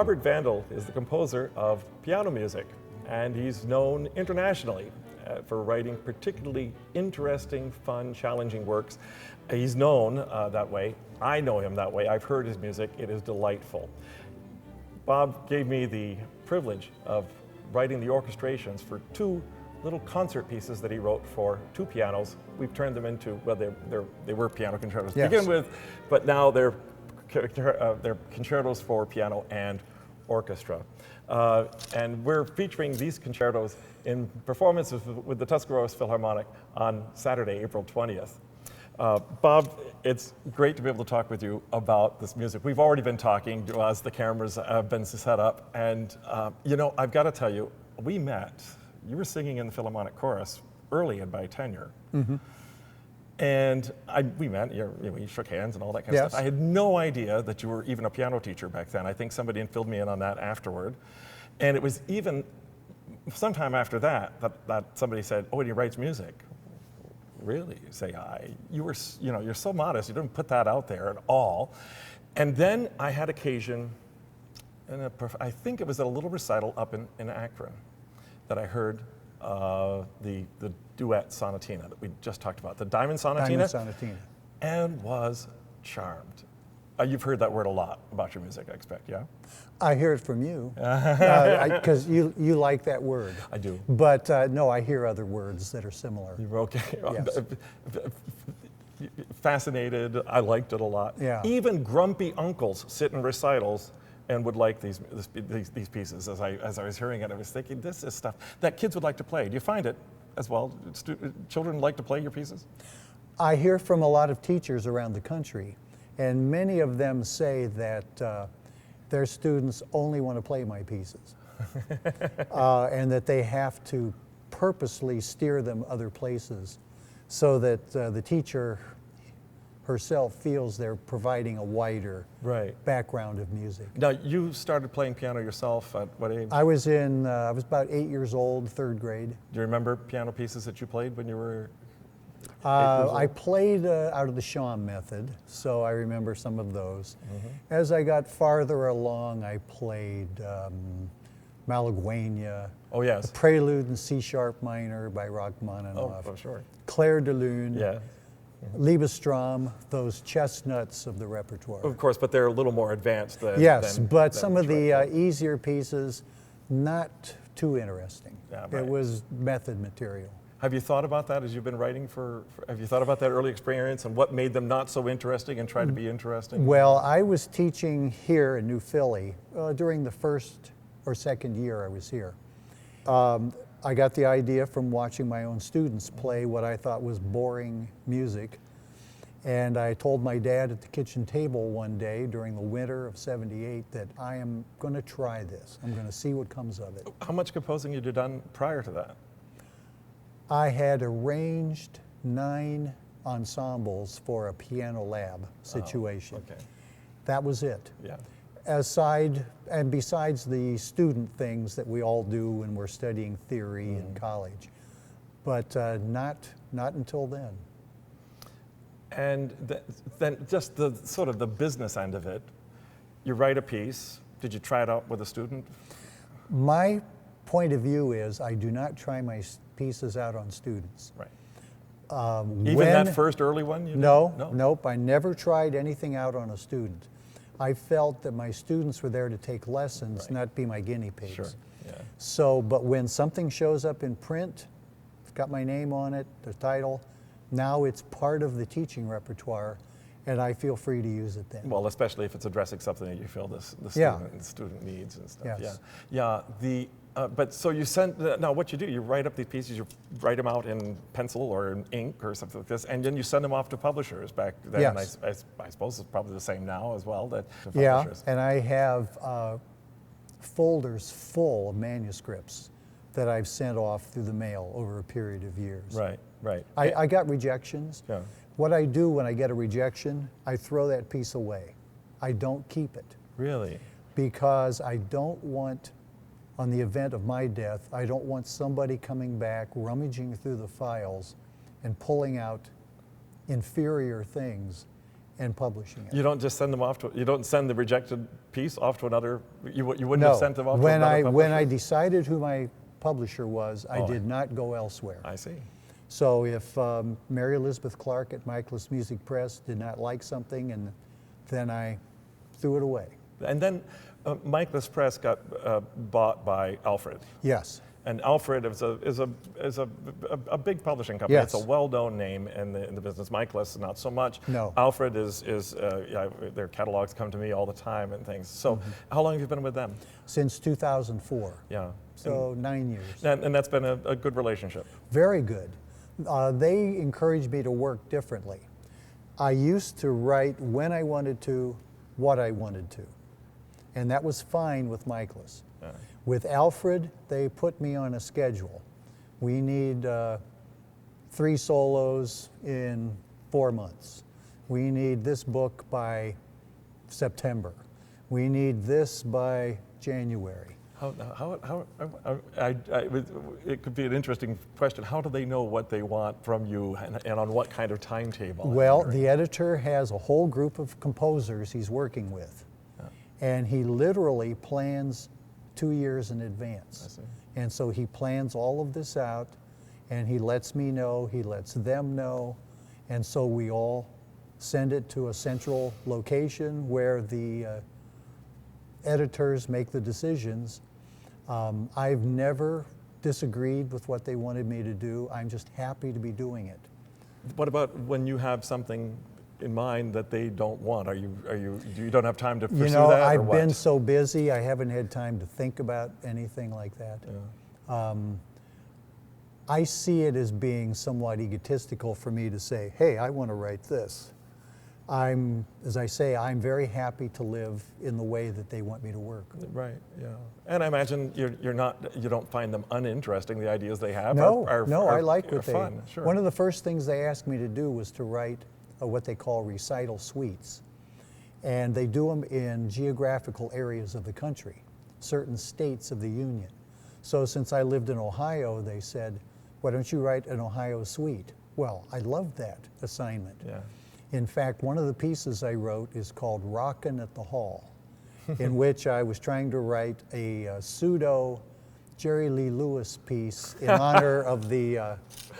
Robert Vandall is the composer of piano music, and he's known internationally for writing particularly interesting, fun, challenging works. He's known that way. I know him that way. I've heard his music. It is delightful. Bob gave me the privilege of writing the orchestrations for two little concert pieces that he wrote for two pianos. We've turned them into, well, they were piano concertos to begin with, but now they're concertos for piano and orchestra. And we're featuring these concertos in performances with the Tuscarawas Philharmonic on Saturday, April 20th. Bob, it's great to be able to talk with you about this music. We've already been talking as the cameras have been set up, and you know, I've got to tell you, we met. You were singing in the Philharmonic chorus early in my tenure. Mm-hmm. And we met, we shook hands and all that kind of stuff. I had no idea that you were even a piano teacher back then. I think somebody filled me in on that afterward. And it was even sometime after that somebody said, oh, and he writes music. Really? You say, you're so modest, you didn't put that out there at all. And then I had occasion, I think it was at a little recital up in Akron, that I heard the duet sonatina that we just talked about, the Diamond Sonatina, and was charmed. You've heard that word a lot about your music, I expect, yeah? I hear it from you, because you like that word. I do. But no, I hear other words that are similar. You're okay. Yes. Fascinated, I liked it a lot. Yeah. Even grumpy uncles sit in recitals and would like these pieces. As I was hearing it, I was thinking, this is stuff that kids would like to play. Do you find it as well? Children like to play your pieces? I hear from a lot of teachers around the country, and many of them say that their students only want to play my pieces, and that they have to purposely steer them other places so that the teacher herself feels they're providing a wider background of music. Now, you started playing piano yourself at what age? I was about 8 years old, third grade. Do you remember piano pieces that you played when you were 8 years old? I played out of the Sham method, so I remember some of those. Mm-hmm. As I got farther along, I played Malagueña, yes. a Prelude in C-sharp minor by Rachmaninoff, oh, sure. Clair de Lune, yeah. Liebestrom, those chestnuts of the repertoire. Of course, but they're a little more advanced than some of the easier pieces, not too interesting. Yeah, right. It was method material. Have you thought about that as you've been writing have you thought about that early experience and what made them not so interesting and try to be interesting? Well, I was teaching here in New Philly during the first or second year I was here. I got the idea from watching my own students play what I thought was boring music. And I told my dad at the kitchen table one day during the winter of '78 that I am going to try this. I'm going to see what comes of it. How much composing had you done prior to that? I had arranged 9 ensembles for a piano lab situation. Oh, okay. That was it. Yeah. Besides the student things that we all do when we're studying theory in college, but not until then. And then just the sort of the business end of it, you write a piece. Did you try it out with a student? My point of view is I do not try my pieces out on students. Right. Even that first early one? Nope. I never tried anything out on a student. I felt that my students were there to take lessons, not be my guinea pigs. Sure. Yeah. So, but when something shows up in print, it's got my name on it, the title, now it's part of the teaching repertoire, and I feel free to use it then. Well, especially if it's addressing something that you feel the student needs and stuff. Yes. Yeah. But so you send, now what you do, you write up these pieces, you write them out in pencil or in ink or something like this, and then you send them off to publishers back then. Yes. And I suppose it's probably the same now as well. Yeah, and I have folders full of manuscripts that I've sent off through the mail over a period of years. Right. I got rejections. Yeah. What I do when I get a rejection, I throw that piece away. I don't keep it. Really? Because I don't want, on the event of my death, I don't want somebody coming back, rummaging through the files and pulling out inferior things and publishing it. You don't just send them off to, you don't send the rejected piece off to another, you wouldn't No. have sent them off to another publisher? When I decided who my publisher was, I did not go elsewhere. I see. So if Mary Elizabeth Clark at Michaelis Music Press did not like something, and then I threw it away. And then Michaelis Press got bought by Alfred. Yes. And Alfred is a big publishing company. Yes. It's a well-known name in the business. Michaelis, not so much. No. Alfred yeah, their catalogs come to me all the time and things. So how long have you been with them? Since 2004. Yeah. So 9 years. And that's been a good relationship. Very good. They encouraged me to work differently. I used to write when I wanted to, what I wanted to. And that was fine with Michaelis. Yeah. With Alfred, they put me on a schedule. We need 3 solos in 4 months. We need this book by September. We need this by January. It could be an interesting question. How do they know what they want from you and on what kind of timetable? Well, the editor has a whole group of composers he's working with. And he literally plans 2 years in advance. I see. And so he plans all of this out, and he lets me know, he lets them know, and so we all send it to a central location where the editors make the decisions. I've never disagreed with what they wanted me to do. I'm just happy to be doing it. What about when you have something in mind that they don't want? You don't have time to pursue that? I've been so busy, I haven't had time to think about anything like that. Yeah. I see it as being somewhat egotistical for me to say, hey, I want to write this. As I say, I'm very happy to live in the way that they want me to work. Right, yeah. And I imagine you don't find them uninteresting. The ideas they have No, are I like what they, fun. Sure. One of the first things they asked me to do was to write what they call recital suites. And they do them in geographical areas of the country, certain states of the Union. So since I lived in Ohio, they said, why don't you write an Ohio suite? Well, I loved that assignment. Yeah. In fact, one of the pieces I wrote is called Rockin' at the Hall, in which I was trying to write a pseudo Jerry Lee Lewis piece in honor of the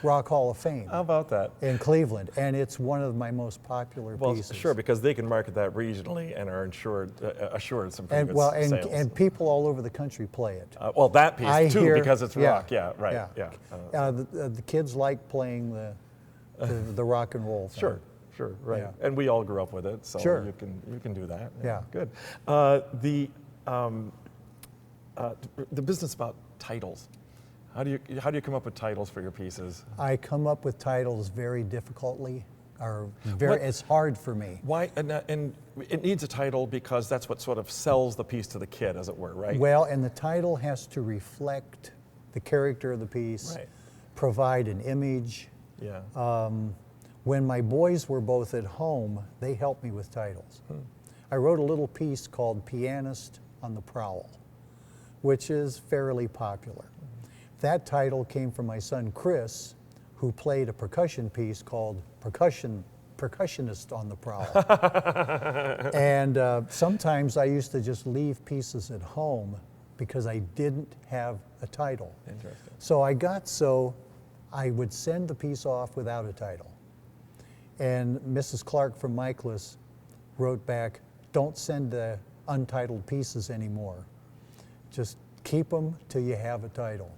Rock Hall of Fame. How about that? In Cleveland, and it's one of my most popular pieces. Sure, because they can market that regionally and are assured some pretty good sales. And people all over the country play it. Well, that piece too, because it's rock. Yeah, right. Yeah. Yeah. The kids like playing the rock and roll thing. Sure, right. Yeah. And we all grew up with it, so Sure. you can do that. Yeah. Good. The business about titles. How do you come up with titles for your pieces? I come up with titles very difficultly, it's hard for me. Why? And it needs a title because that's what sort of sells the piece to the kid, as it were, right? Well, and the title has to reflect the character of the piece, Right. provide an image. Yeah. When my boys were both at home, they helped me with titles. I wrote a little piece called Pianist on the Prowl, which is fairly popular. That title came from my son Chris, who played a percussion piece called Percussionist on the Prowl. And sometimes I used to just leave pieces at home because I didn't have a title. Interesting. So I would send the piece off without a title. And Mrs. Clark from Michaelis wrote back, don't send the untitled pieces anymore. Just keep them till you have a title.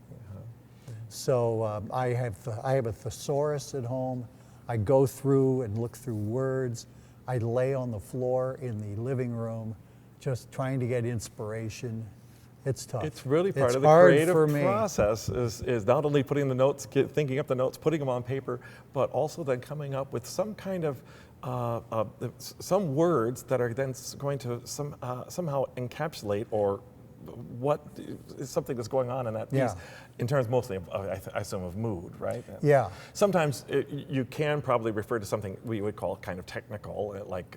So I have a thesaurus at home. I go through and look through words. I lay on the floor in the living room just trying to get inspiration. It's tough. It's really part It's of the hard creative for me. process is not only putting the notes, thinking up the notes, putting them on paper, but also then coming up with some kind of some words that are then going to somehow encapsulate or what is something that's going on in that piece, Yeah. in terms mostly of, I assume, of mood, right? Yeah. Sometimes you can probably refer to something we would call kind of technical, like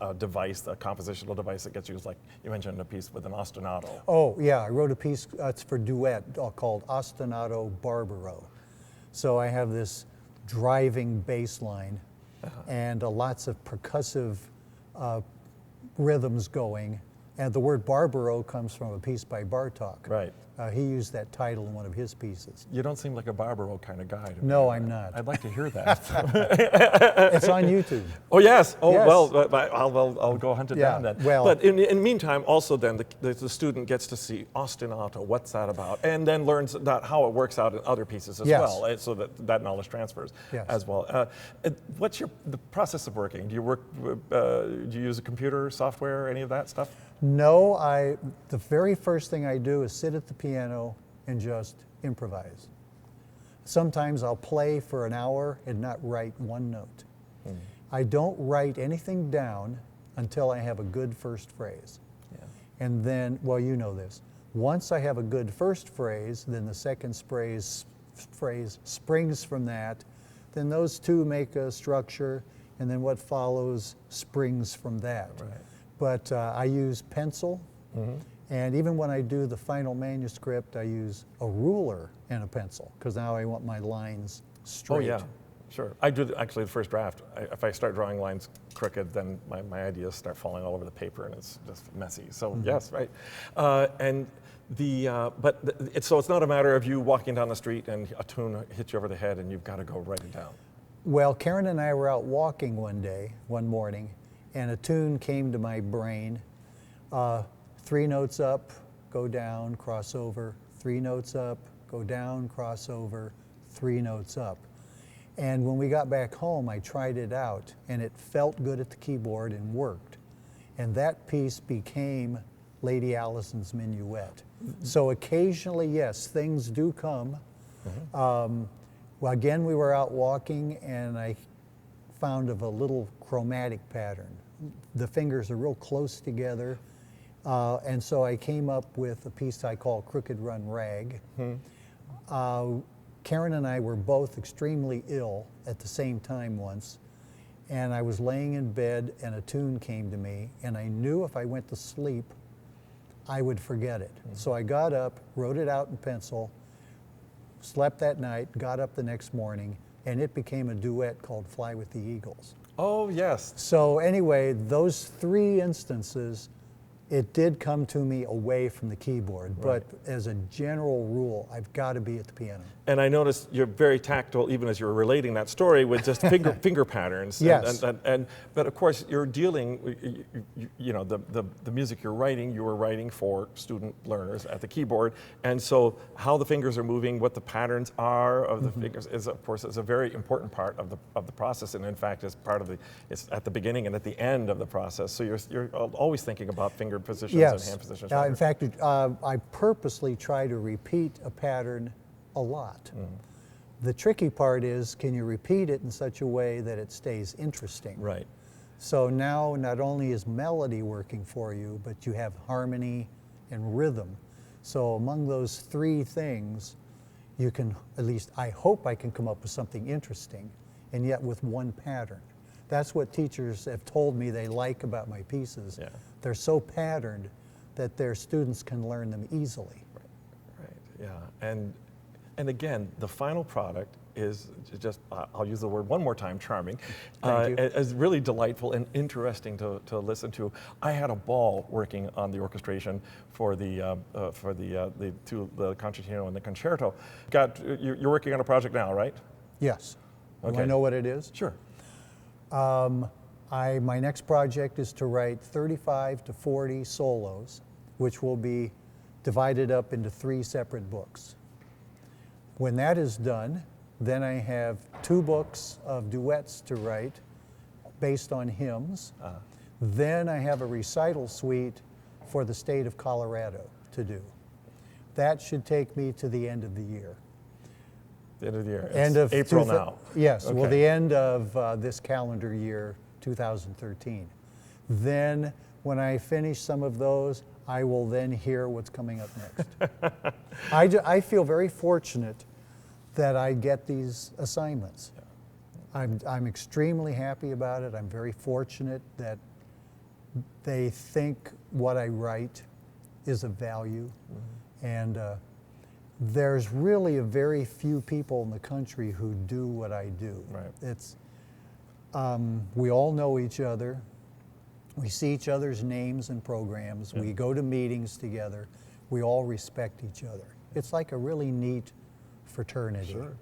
a device, a compositional device that gets used, like you mentioned a piece with an ostinato. Oh, yeah, I wrote a piece, it's for duet, called Ostinato Barbaro. So I have this driving bass line, and lots of percussive rhythms going. And the word Barbaro comes from a piece by Bartók. Right. He used that title in one of his pieces. You don't seem like a Barbaro kind of guy to me. No, I'm not. I'd like to hear that. It's on YouTube. Oh, yes. Oh, Yes. well, I'll go hunt it Yeah, down then. well- But in the meantime, also then, the student gets to see ostinato, what's that about, and then learns that how it works out in other pieces as Yes. well, so that knowledge transfers Yes. as well. What's the process of working? Do you use a computer, software, any of that stuff? No, the very first thing I do is sit at the piano and just improvise. Sometimes I'll play for an hour and not write one note. I don't write anything down until I have a good first phrase. Yeah. And then, well, you know this. Once I have a good first phrase, then the second phrase springs from that. Then those two make a structure, and then what follows springs from that. Right. But I use pencil, and even when I do the final manuscript, I use a ruler and a pencil, because now I want my lines straight. Oh, yeah. Sure. I do actually the first draft. If I start drawing lines crooked, then my ideas start falling all over the paper, and it's just messy. So yes, right. So it's not a matter of you walking down the street and a tune hits you over the head, and you've got to go write it down. Well, Karen and I were out walking one morning, and a tune came to my brain. 3 notes up, go down, cross over. 3 notes up, go down, cross over. 3 notes up. And when we got back home, I tried it out, and it felt good at the keyboard and worked. And that piece became Lady Allison's Minuet. So occasionally, yes, things do come. Well, again, we were out walking, and I found of a little chromatic pattern. The fingers are real close together, and so I came up with a piece I call Crooked Run Rag. Karen and I were both extremely ill at the same time once, and I was laying in bed and a tune came to me, and I knew if I went to sleep, I would forget it. So I got up, wrote it out in pencil, slept that night, got up the next morning, and it became a duet called Fly with the Eagles. Oh, yes. So anyway, those 3 instances, it did come to me away from the keyboard, but as a general rule, I've got to be at the piano. And I noticed you're very tactile, even as you're relating that story, with just finger patterns. Yes. But of course, you're dealing, the music you're writing, you were writing for student learners at the keyboard. And so how the fingers are moving, what the patterns are of the fingers is, of course, is a very important part of the process. And in fact, it's at the beginning and at the end of the process. So you're always thinking about finger positions and hand positions. In fact, I purposely try to repeat a pattern a lot. The tricky part is, can you repeat it in such a way that it stays interesting? Right. So now not only is melody working for you, but you have harmony and rhythm. So among those 3 things, you can, at least I hope I can come up with something interesting, and yet with one pattern. That's what teachers have told me they like about my pieces. Yeah. They're so patterned that their students can learn them easily. Right, yeah. And again, the final product is just, I'll use the word one more time, charming. Thank you. It's really delightful and interesting to listen to. I had a ball working on the orchestration for the concertino and the concerto. You're working on a project now, right? Yes. Okay. Do I know what it is? Sure. My next project is to write 35 to 40 solos, which will be divided up into 3 separate books. When that is done, then I have 2 books of duets to write based on hymns. Then I have a recital suite for the state of Colorado to do. That should take me to the end of the year. The end of the year. End of April now. Yes, Okay. well, the end of this calendar year, 2013. Then, when I finish some of those, I will then hear what's coming up next. I feel very fortunate that I get these assignments. I'm extremely happy about it. I'm very fortunate that they think what I write is of value. And there's really a very few people in the country who do what I do. Right. We all know each other. We see each other's names and programs. We go to meetings together. We all respect each other. It's like a really neat fraternity. Sure.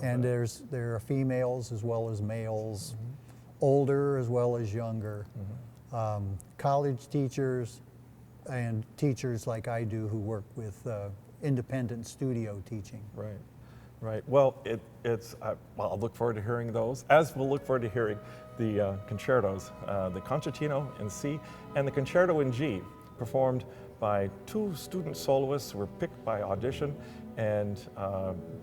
And there are females as well as males, older as well as younger, college teachers, and teachers like I do who work with independent studio teaching. Right, right. Well, I'll look forward to hearing those, as we'll look forward to hearing the concertos, the Concertino in C and the Concerto in G, performed by two student soloists who were picked by audition, and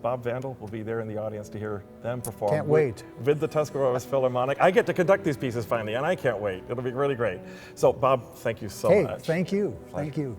Bob Vandall will be there in the audience to hear them perform. Can't wait. With the Tuscarawas Philharmonic. I get to conduct these pieces finally, and I can't wait. It'll be really great. So, Bob, thank you so much. Thank you. Thank you.